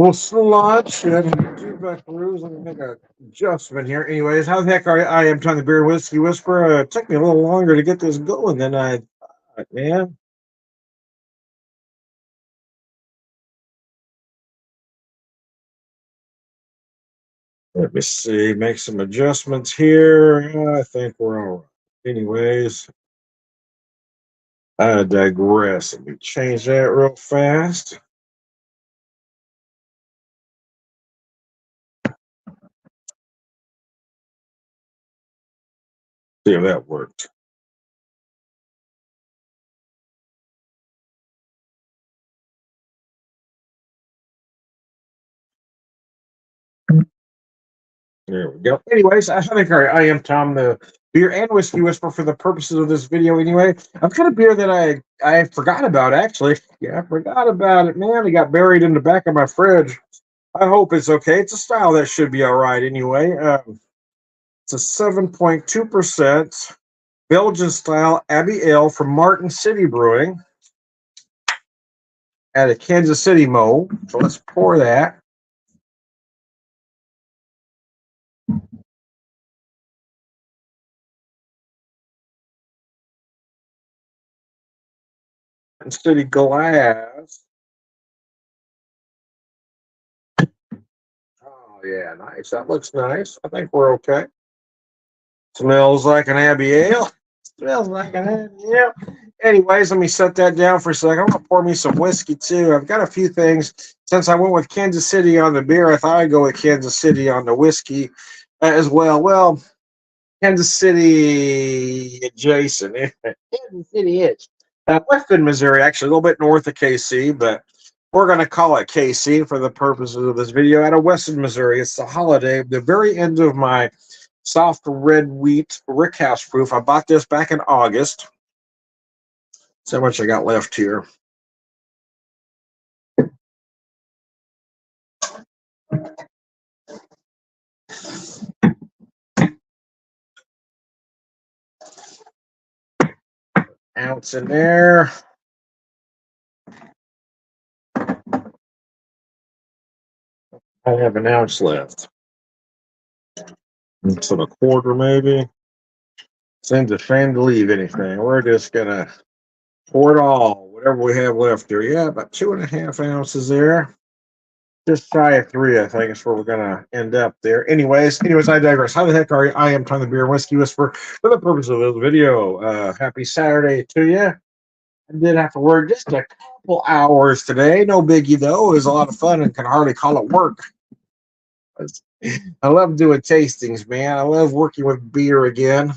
Well, lunch and two buckaroos. Let me make an adjustment here. Anyways, how the heck are you? I am Tom the Beer Whiskey Whisperer. It took me a little longer to get this going than I thought, man. Let me see. Make some adjustments here. I think we're all right. Anyways, I digress. Let me change that real fast. See if that worked. There we go. Anyways, I think I am Tom, the beer and whiskey whisperer for the purposes of this video. Anyway, I've got a beer that I forgot about actually. Yeah, I forgot about it, man. It got buried in the back of my fridge. I hope it's okay. It's a style that should be all right anyway. It's a 7.2% Belgian style Abbey Ale from Martin City Brewing at a Kansas City Mo. So let's pour that. City glass. Oh yeah, nice. That looks nice. I think we're okay. Smells like an Abbey Ale. Smells like an Abbey Ale. Anyways, let me set that down for a second. I'm gonna pour me some whiskey too. I've got a few things. Since I went with Kansas City on the beer, I thought I'd go with Kansas City on the whiskey as well. Well, Kansas City adjacent. Kansas City is. Weston, Missouri, actually a little bit north of KC, but we're going to call it KC for the purposes of this video. Out of Weston, Missouri, it's the holiday, the very end of my soft red wheat Rickhouse proof. I bought this back in August. So how much I got left here. Ounce in there. I have an ounce left. So a quarter maybe. Seems a shame to leave anything. We're just gonna pour it all, whatever we have left here. Yeah, about 2.5 ounces there. Just shy of 3, I think, is where we're gonna end up there. Anyways, I digress. How the heck are you? I am Tom the Beer and Whiskey Whisperer for the purpose of this video. Happy Saturday to you. I did have to work just a couple hours today. No biggie though. It was a lot of fun and can hardly call it work. I love doing tastings, man. I love working with beer again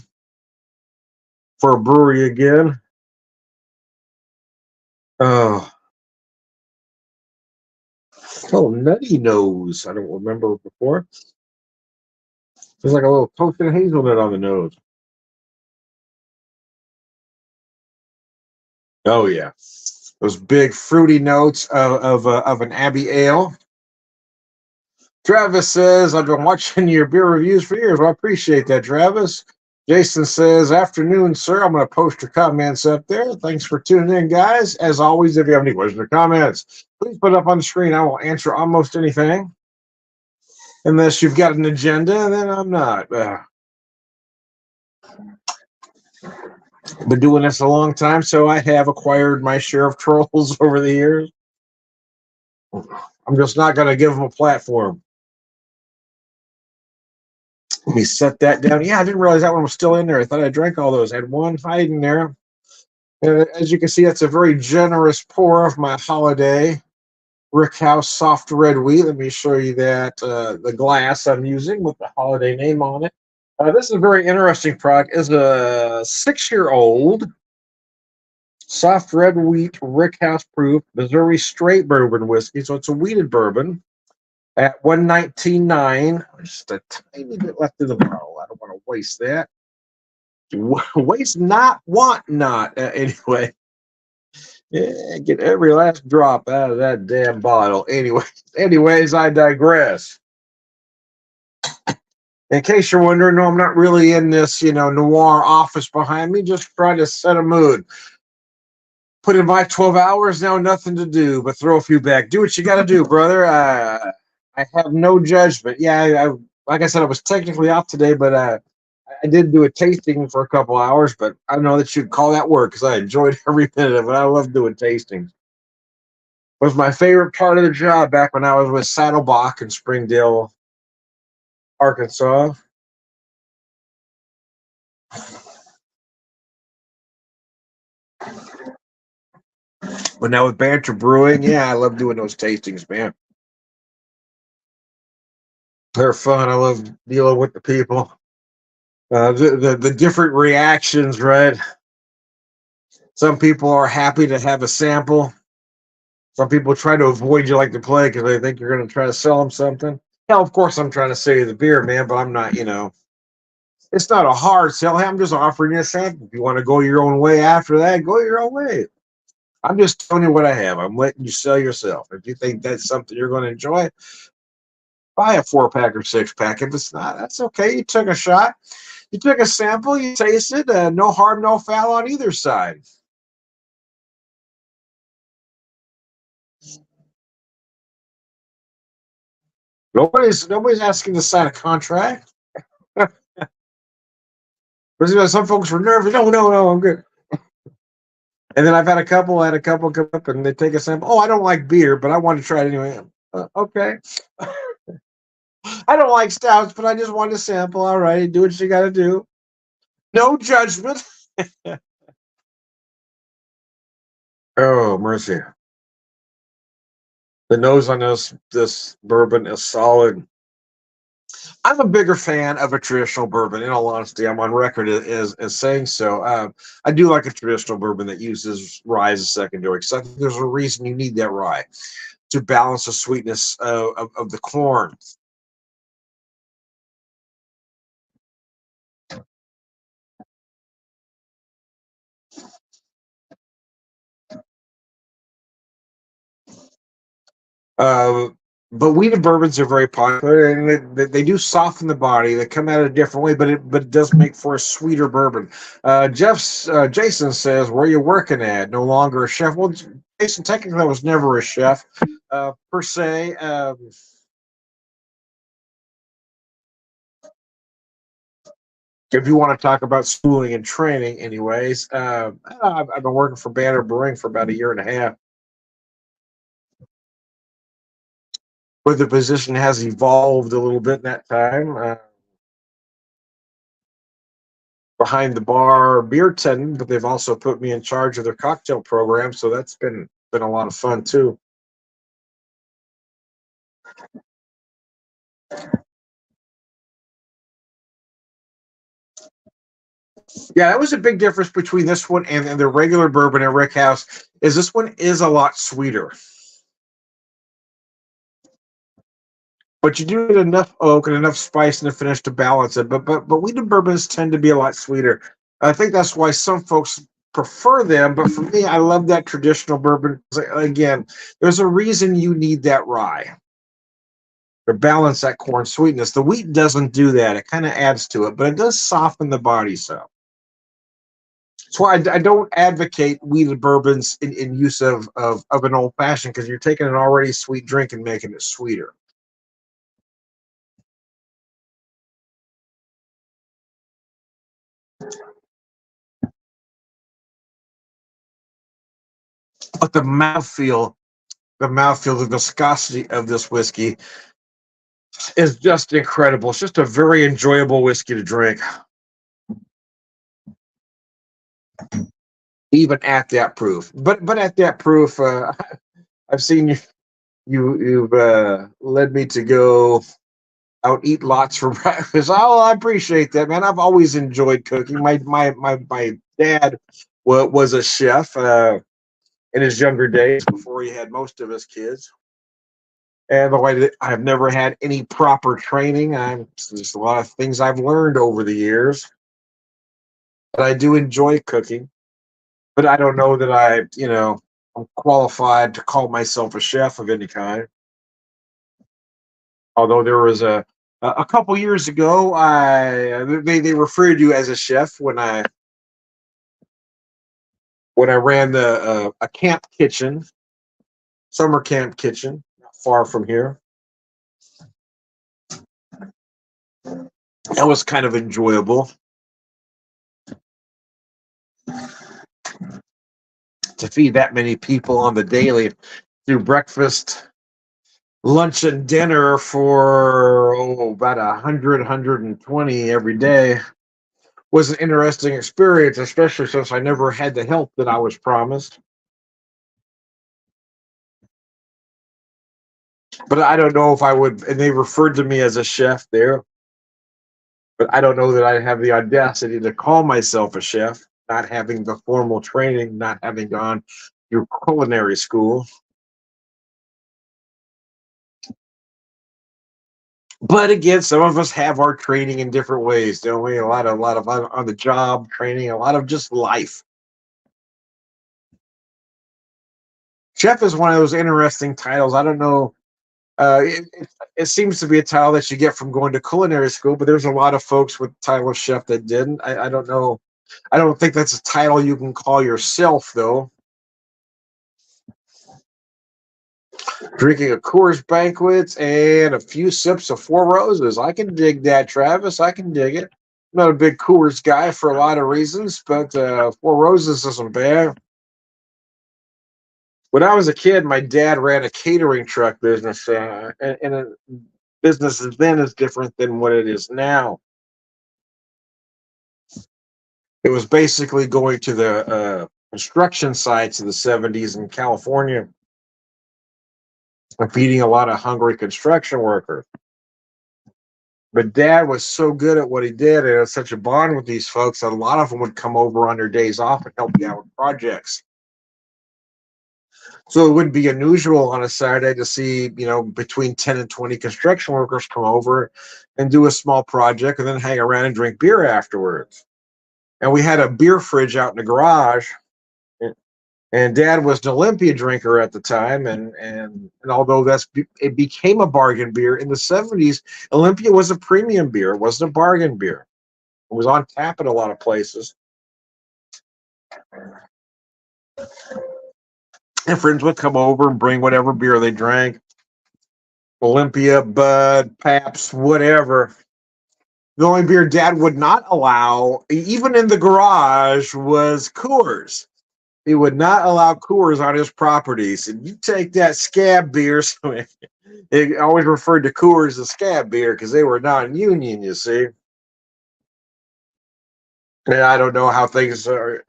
for a brewery again. Oh, Nutty Nose. I don't remember before. There's like a little toasted hazelnut on the nose. Oh yeah, those big fruity notes of an Abbey Ale. Travis says, I've been watching your beer reviews for years. Well, I appreciate that, Travis. Jason says, afternoon, sir. I'm going to post your comments up there. Thanks for tuning in, guys. As always, if you have any questions or comments, please put it up on the screen. I will answer almost anything. Unless you've got an agenda, then I'm not. Been doing this a long time, so I have acquired my share of trolls over the years. I'm just not going to give them a platform. Let me set that down. Yeah, I didn't realize that one was still in there. I thought I drank all those. I had one hiding there. As you can see, that's a very generous pour of my holiday Rickhouse soft red wheat. Let me show you that the glass I'm using with the holiday name on it. This is a very interesting product. It's a 6-year-old soft red wheat Rickhouse proof Missouri straight bourbon whiskey. So it's a wheated bourbon at 119.9. Just a tiny bit left in the bottle. I don't want to waste that. Waste not, want not. Anyway, yeah, get every last drop out of that damn bottle. Anyways, I digress. In case you're wondering, no, I'm not really in this, noir office behind me. Just trying to set a mood. Put in my 12 hours now, nothing to do but throw a few back. Do what you got to do, brother. I have no judgment. Yeah, like I said, I was technically off today, but I did do a tasting for a couple hours, but I don't know that you'd call that work because I enjoyed every minute of it. I love doing tastings. It was my favorite part of the job back when I was with Saddlebach in Springdale, Arkansas. But now with Banter Brewing, yeah, I love doing those tastings, man. They're fun. I love dealing with the people. The different reactions, right? Some people are happy to have a sample. Some people try to avoid you like the plague because they think you're going to try to sell them something. Hell, of course, I'm trying to sell you the beer, man, but I'm not, it's not a hard sell. Hey, I'm just offering you a sample. If you want to go your own way after that, go your own way. I'm just telling you what I have. I'm letting you sell yourself. If you think that's something you're going to enjoy, buy a 4-pack or 6-pack. If it's not, that's okay. You took a shot. You took a sample. You tasted. No harm, no foul on either side. Nobody's asking to sign a contract. Some folks were nervous. No, I'm good. And then I've had a couple come up and they take a sample. Oh, I don't like beer, but I want to try it anyway. Okay. I don't like stouts, but I just want to sample. All right, do what you got to do. No judgment. Oh, mercy. The nose on this bourbon is solid. I'm a bigger fan of a traditional bourbon. In all honesty, I'm on record as saying so. I do like a traditional bourbon that uses rye as a secondary because I think there's a reason you need that rye to balance the sweetness of the corn. Uh, but wheated bourbons are very popular, and they do soften the body. They come out a different way, but it does make for a sweeter bourbon. Jason says, "Where you working at? No longer a chef." Well, Jason, technically, I was never a chef per se. If you want to talk about schooling and training, anyways, I've been working for Banner Brewing for about a year and a half. But the position has evolved a little bit in that time. Behind the bar beer tending, but they've also put me in charge of their cocktail program, so that's been a lot of fun too. Yeah, that was a big difference between this one and the regular bourbon at Rick House. Is this one is a lot sweeter, but you do get enough oak and enough spice in the finish to balance it. But wheated bourbons tend to be a lot sweeter. I think that's why some folks prefer them. But for me, I love that traditional bourbon. Again, there's a reason you need that rye to balance that corn sweetness. The wheat doesn't do that. It kind of adds to it, but it does soften the body some. That's why I don't advocate wheated bourbons in use of an old fashioned because you're taking an already sweet drink and making it sweeter. But the viscosity of this whiskey is just incredible. It's just a very enjoyable whiskey to drink, even at that proof. But at that proof, I've seen you've led me to go out eat lots for breakfast. Oh, I appreciate that, man. I've always enjoyed cooking. My dad was a chef in his younger days before he had most of his kids. And the way that I've never had any proper training, there's a lot of things I've learned over the years. But I do enjoy cooking. But I don't know that I'm qualified to call myself a chef of any kind. Although there was a couple years ago, they referred to you as a chef when when I ran a camp kitchen, summer camp kitchen, not far from here. That was kind of enjoyable to feed that many people on the daily through breakfast, lunch, and dinner for about 120 every day was an interesting experience, especially since I never had the help that I was promised. But I don't know if I would, and they referred to me as a chef there, but I don't know that I have the audacity to call myself a chef, not having the formal training, not having gone through culinary school. But again, some of us have our training in different ways, don't we? A lot of on the job training, a lot of just life. Chef is one of those interesting titles. I don't know. It seems to be a title that you get from going to culinary school, but there's a lot of folks with the title of chef that didn't. I don't know. I don't think that's a title you can call yourself, though. Drinking a Coors Banquet and a few sips of Four Roses. I can dig that, Travis. I can dig it. I'm not a big Coors guy for a lot of reasons, but Four Roses isn't bad. When I was a kid, my dad ran a catering truck business, and a business then is different than what it is now. It was basically going to the construction sites in the 70s in California and feeding a lot of hungry construction workers. But Dad was so good at what he did and had such a bond with these folks that a lot of them would come over on their days off and help me out with projects. So it wouldn't be unusual on a Saturday to see, between 10 and 20 construction workers come over and do a small project and then hang around and drink beer afterwards. And we had a beer fridge out in the garage. And Dad was an Olympia drinker at the time, and although it became a bargain beer in the 70s, Olympia was a premium beer. It wasn't a bargain beer. It was on tap at a lot of places. And friends would come over and bring whatever beer they drank. Olympia, Bud, Pabst, whatever. The only beer Dad would not allow, even in the garage, was Coors. He would not allow Coors on his properties. And you take that scab beer, so it always referred to Coors as scab beer because they were non-union, you see. And I don't know how things are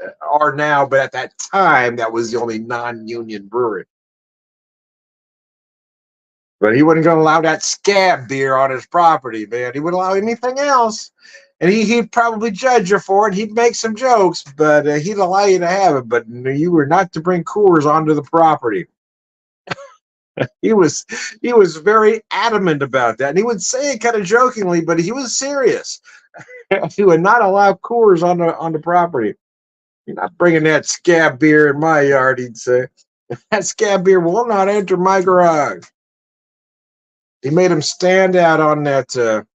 now, but at that time, that was the only non-union brewery. But he wasn't going to allow that scab beer on his property, man. He wouldn't allow anything else. And he'd probably judge you for it. He'd make some jokes, but he'd allow you to have it. But you were not to bring Coors onto the property. He was very adamant about that. And he would say it kind of jokingly, but he was serious. He would not allow Coors on the property. You're not bringing that scab beer in my yard, he'd say. That scab beer will not enter my garage. He made him stand out on that,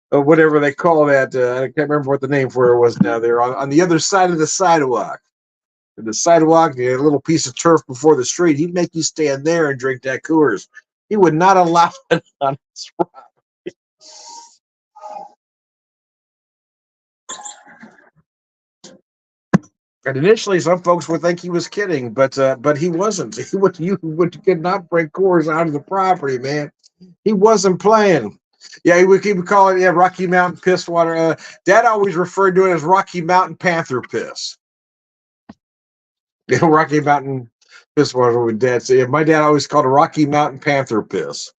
whatever they call that. I can't remember what the name for it was now. There on the other side of the sidewalk. The sidewalk, the little piece of turf before the street. He'd make you stand there and drink that Coors. He would not allow it on his property. And initially, some folks would think he was kidding, but he wasn't. You could not bring Coors out of the property, man. He wasn't playing. Yeah, he would keep calling it Rocky Mountain piss water. Dad always referred to it as Rocky Mountain Panther piss. Rocky Mountain piss water with Dad say. My dad always called it Rocky Mountain Panther piss.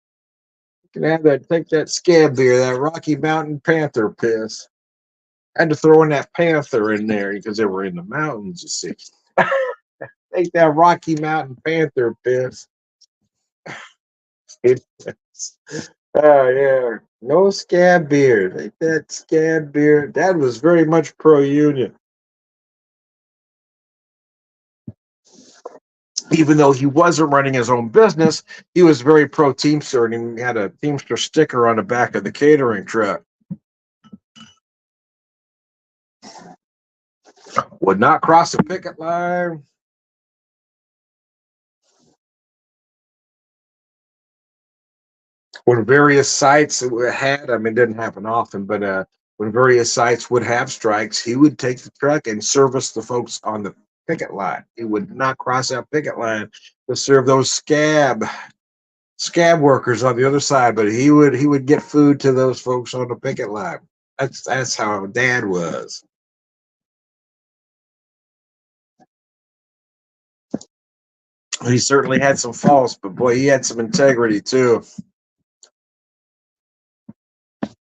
You can have that. Take that scab beer, that Rocky Mountain Panther piss. I had to throw in that Panther in there because they were in the mountains, you see. Take that Rocky Mountain Panther piss. Oh, yeah. No scab beer. Take that scab beer. Dad was very much pro-union. Even though he wasn't running his own business, he was very pro-Teamster, and he had a Teamster sticker on the back of the catering truck. Would not cross the picket line. When various sites had, I mean, it didn't happen often, but when various sites would have strikes, he would take the truck and service the folks on the picket line. He would not cross that picket line to serve those scab workers on the other side, but he would get food to those folks on the picket line. That's how Dad was. He certainly had some faults, but boy, he had some integrity too.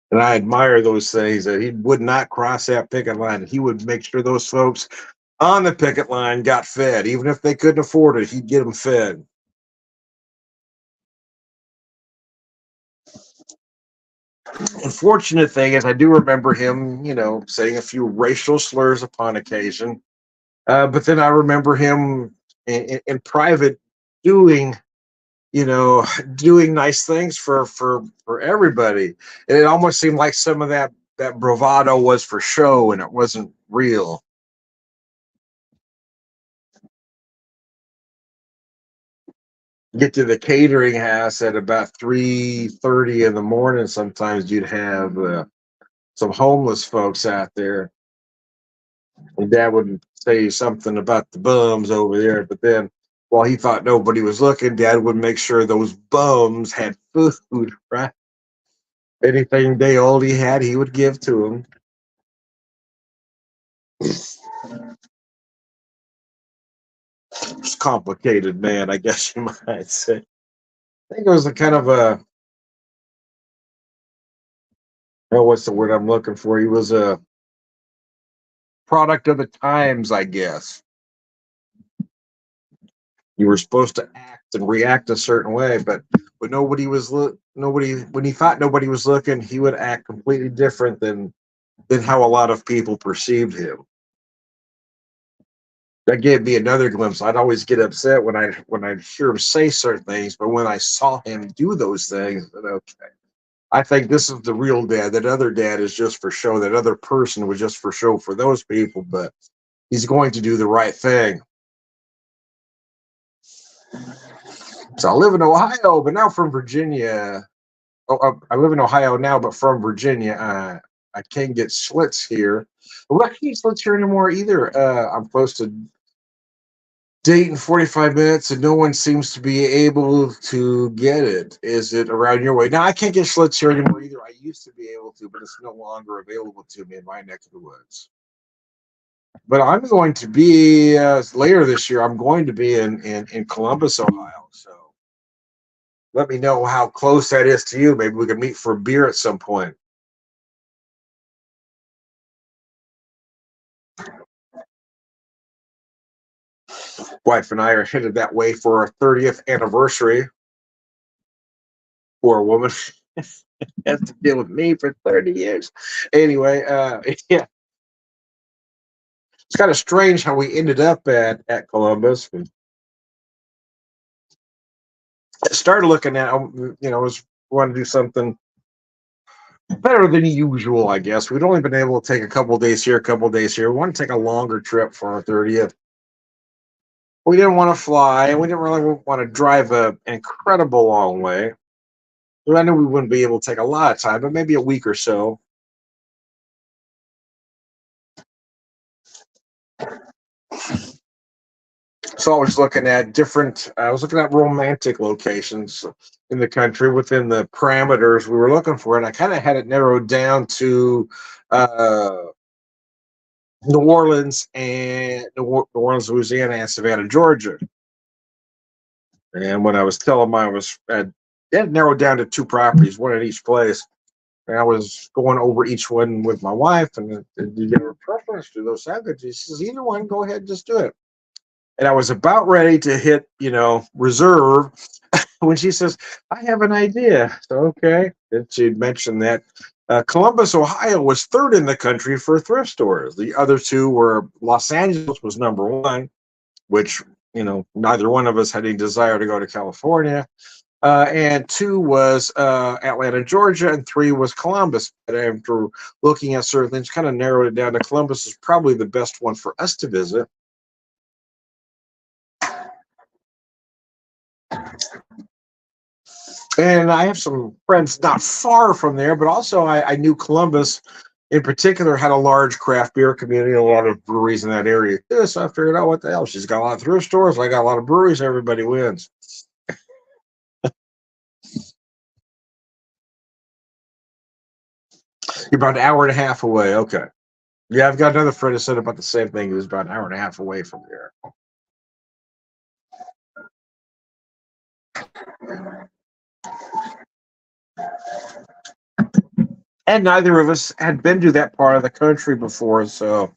And I admire those things that he would not cross that picket line. He would make sure those folks on the picket line got fed, even if they couldn't afford it. He'd get them fed. Unfortunate thing is, I do remember him, saying a few racial slurs upon occasion. But then I remember him in private doing, you know, doing nice things for everybody. And it almost seemed like some of that bravado was for show and it wasn't real. Get to the catering house at about 3:30 in the morning. Sometimes you'd have some homeless folks out there, and Dad would say something about the bums over there. But then, while he thought nobody was looking, Dad would make sure those bums had food. Right? Anything day old he had, he would give to them. It's complicated, man. I guess you might say. I think it was a kind of a, oh, what's the word I'm looking for? He was a product of the times, I guess. You were supposed to act and react a certain way, but when when he thought nobody was looking, he would act completely different than how a lot of people perceived him. That gave me another glimpse. I'd always get upset when I hear him say certain things, but when I saw him do those things, I said, okay, I think this is the real Dad. That other Dad is just for show. That other person was just for show for those people, but he's going to do the right thing. So I live in Ohio, but now from Virginia. Oh, I live in Ohio now, but from Virginia. I can't get Schlitz here. Well, I can't get Schlitz here anymore either. I'm close to Dayton, 45 minutes, and no one seems to be able to get it. Is it around your way? Now, I can't get Schlitz here anymore either. I used to be able to, but it's no longer available to me in my neck of the woods. But I'm going to be later this year. I'm going to be in Columbus, Ohio. So let me know how close that is to you. Maybe we can meet for a beer at some point. Wife and I are headed that way for our 30th anniversary. Poor woman has to deal with me for 30 years. Anyway, yeah, it's kind of strange how we ended up at Columbus. I started looking at, was want to do something better than usual, I guess. We'd only been able to take a couple days here, a couple days here. We want to take a longer trip for our 30th. We didn't want to fly, and we didn't really want to drive an incredible long way. I knew we wouldn't be able to take a lot of time, but maybe a week or so. So I was looking at romantic locations in the country within the parameters we were looking for, and I kind of had it narrowed down to uh, New Orleans and New Orleans, Louisiana, and Savannah, Georgia. And when I was telling them it had narrowed down to two properties, one at each place. And I was going over each one with my wife, and did you have a preference to those subjects? She says, either one, go ahead, just do it. And I was about ready to hit, reserve when she says, I have an idea. So, okay. And she'd mentioned that Columbus, Ohio was third in the country for thrift stores. The other two were Los Angeles was number one, which, neither one of us had any desire to go to California. And two was Atlanta, Georgia, and three was Columbus. But after looking at certain things, kind of narrowed it down to Columbus is probably the best one for us to visit. And I have some friends not far from there, but also I knew Columbus in particular had a large craft beer community, a lot of breweries in that area. So I figured out what the hell. She's got a lot of thrift stores. I got a lot of breweries. Everybody wins. You're about an hour and a half away. Okay. Yeah, I've got another friend who said about the same thing. He was about an hour and a half away from here. And neither of us had been to that part of the country before, so.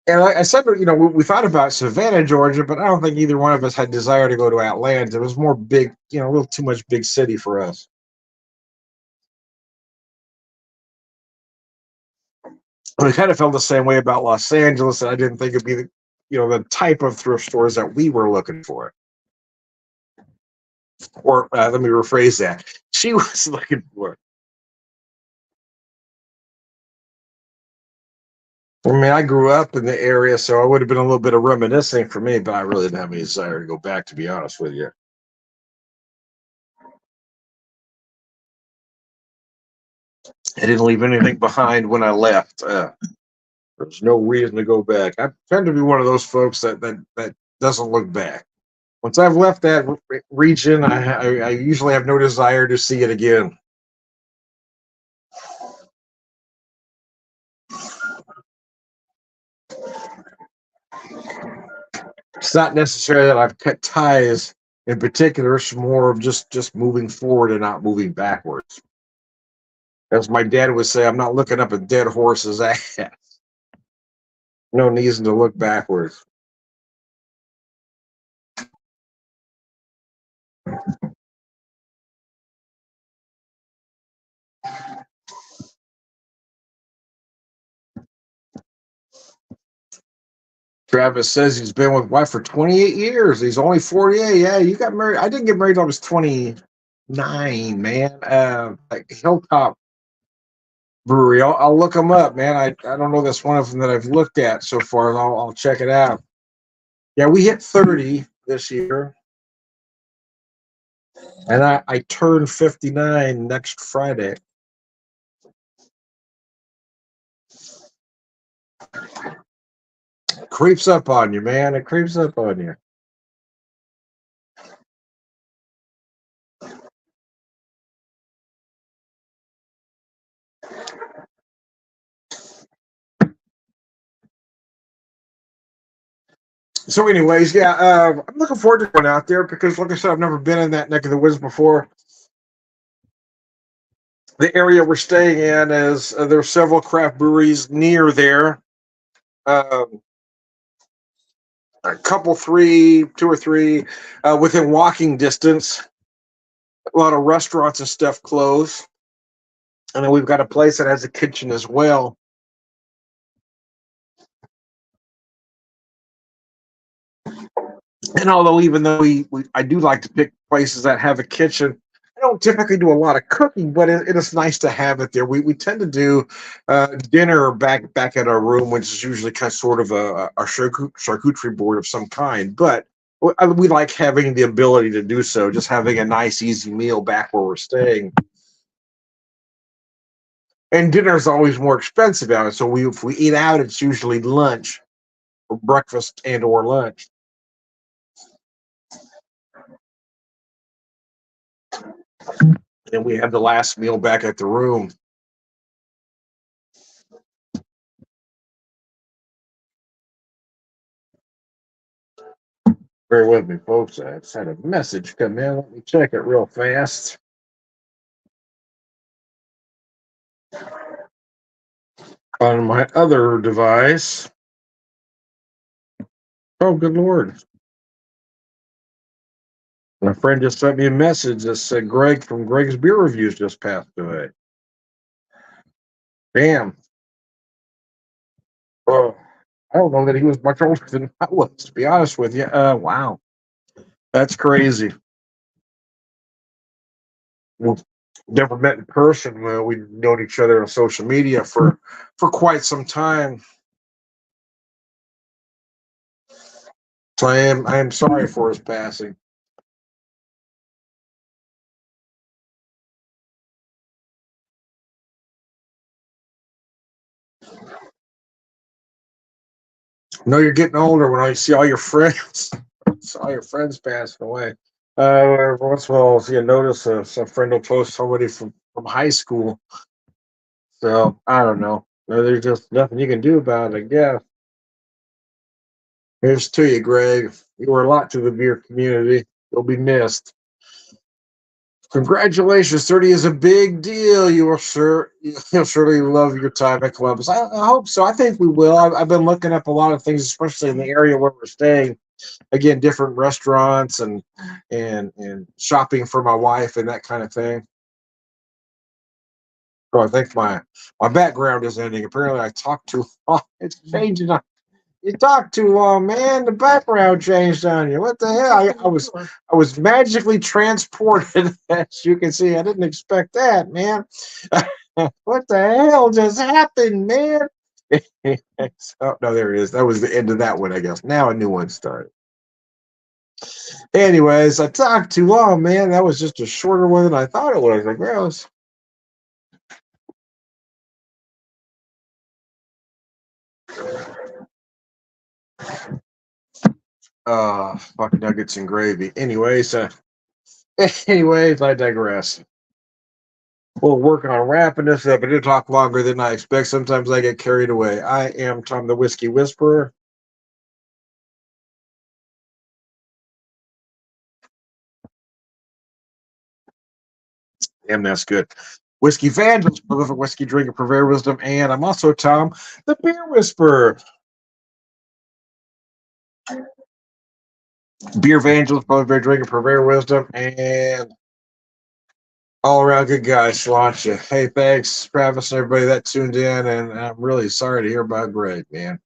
And like I said, we thought about Savannah, Georgia, but I don't think either one of us had desire to go to Atlanta. It was more big, a little too much big city for us. And we kind of felt the same way about Los Angeles, and I didn't think it'd be the type of thrift stores that we were looking for. Or let me rephrase that. She was looking for. I mean, I grew up in the area, so it would have been a little bit of reminiscing for me, but I really didn't have any desire to go back, to be honest with you. I didn't leave anything behind when I left. There's no reason to go back. I tend to be one of those folks that doesn't look back. Once I've left that region, I usually have no desire to see it again. It's not necessarily that I've cut ties in particular. It's more of just moving forward and not moving backwards. As my dad would say, I'm not looking up a dead horse's ass. No reason to look backwards. Travis says he's been with wife for 28 years. He's only 48. Yeah, you got married. I didn't get married till I was 29, man. Like Hilltop Brewery. I'll look them up, man. I don't know that's one of them that I've looked at so far. I'll check it out. Yeah, we hit 30 this year, and I turn 59 next Friday. It creeps up on you, man. It creeps up on you. So, anyways, yeah, I'm looking forward to going out there because, like I said, I've never been in that neck of the woods before. The area we're staying in is there are several craft breweries near there. Um, a couple, two or three within walking distance. A lot of restaurants and stuff close, and then we've got a place that has a kitchen as well. And although even though I do like to pick places that have a kitchen, I don't typically do a lot of cooking, but it is nice to have it there. We tend to do dinner back at our room, which is usually kind of sort of a charcuterie board of some kind. But we like having the ability to do so, just having a nice, easy meal back where we're staying. And dinner is always more expensive out. So if we eat out, it's usually lunch, or breakfast, and/or lunch. And we have the last meal back at the room. Bear with me, folks. I just had a message come in. Let me check it real fast. On my other device. Oh, good Lord. My friend just sent me a message that said Greg from Greg's Beer Reviews just passed away. Damn. Oh, I don't know that he was much older than I was, to be honest with you. Wow. That's crazy. We've never met in person. Well, we've known each other on social media for quite some time. So I am sorry for his passing. No, you're getting older when I see all your friends, see all your friends passing away. Every once in a while, you notice some friend will post somebody from high school. So I don't know. There's just nothing you can do about it. I guess. Here's to you, Greg. You were a lot to the beer community. You'll be missed. Congratulations, 30 is a big deal. You'll surely love your time at Columbus. I hope so. I think we will. I've been looking up a lot of things, especially in the area where we're staying. Again, different restaurants and shopping for my wife and that kind of thing. So I think my background is ending. Apparently, I talked too long. It's changing. You talked too long, man. The background changed on you. What the hell? I was magically transported, as you can see. I didn't expect that, man. What the hell just happened, man? Oh, no, there it is. That was the end of that one, I guess. Now a new one started. Anyways, I talked too long, man. That was just a shorter one than I thought it was. Like, well, fuck nuggets and gravy. Anyways, I digress. We'll work on wrapping this up. I did talk longer than I expect. Sometimes I get carried away. I am Tom the Whiskey Whisperer. And that's good. Whiskey Evangelist, prolific whiskey drinker, purveyor of wisdom, and I'm also Tom the Beer Whisperer. Beer Evangelist, prolific drinker, purveyor of wisdom, and all around good guy, Sláinte. Hey, thanks, Travis, and everybody that tuned in. And I'm really sorry to hear about Greg, man.